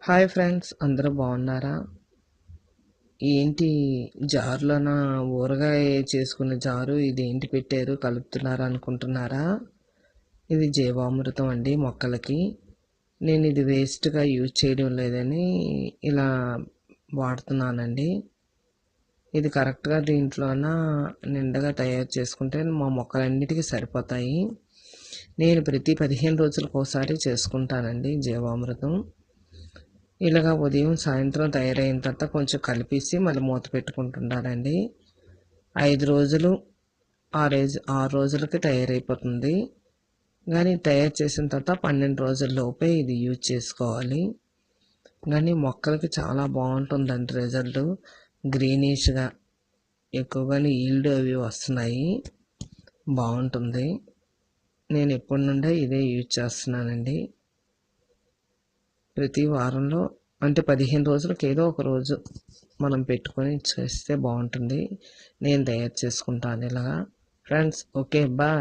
Hi friends, అందరూ బాగున్నారా? ఏంటి జారులోన ఊరగాయ చేసుకున్న జారు ఇదేంటి పెట్టారు కలుపుతున్నారు అనుకుంటున్నారా? ఇది జీవామృతం అండి మొక్కలకి. నేను ఇది వేస్ట్గా యూజ్ చేయడం లేదని ఇలా వాడుతున్నానండి. ఇది కరెక్ట్గా దీంట్లోన నిండుగా తయారు చేసుకుంటే మా మొక్కలన్నిటికీ సరిపోతాయి. నేను ప్రతి 15 రోజులకు ఒకసారి చేసుకుంటానండి జీవామృతం. ఇలాగ ఉదయం సాయంత్రం తయారైన తర్వాత కొంచెం కలిపేసి మళ్ళీ మూత పెట్టుకుంటుండాలండి. 5 రోజులు 6 రోజులకి తయారైపోతుంది. కానీ తయారు చేసిన తర్వాత 12 రోజుల లోపే ఇది యూజ్ చేసుకోవాలి. కానీ మొక్కలకి చాలా బాగుంటుందండి రిజల్ట్. గ్రీనిష్గా ఎక్కువగానే ఈల్డ్ అవి వస్తున్నాయి. బాగుంటుంది. నేను ఎప్పటి నుండే ఇదే యూజ్ చేస్తున్నానండి. ప్రతి వారంలో అంటే 15 రోజులకు ఏదో ఒక రోజు మనం పెట్టుకొని చేస్తే బాగుంటుంది. నేను తయారు చేసుకుంటాను ఇలాగా. Friends, okay, bye.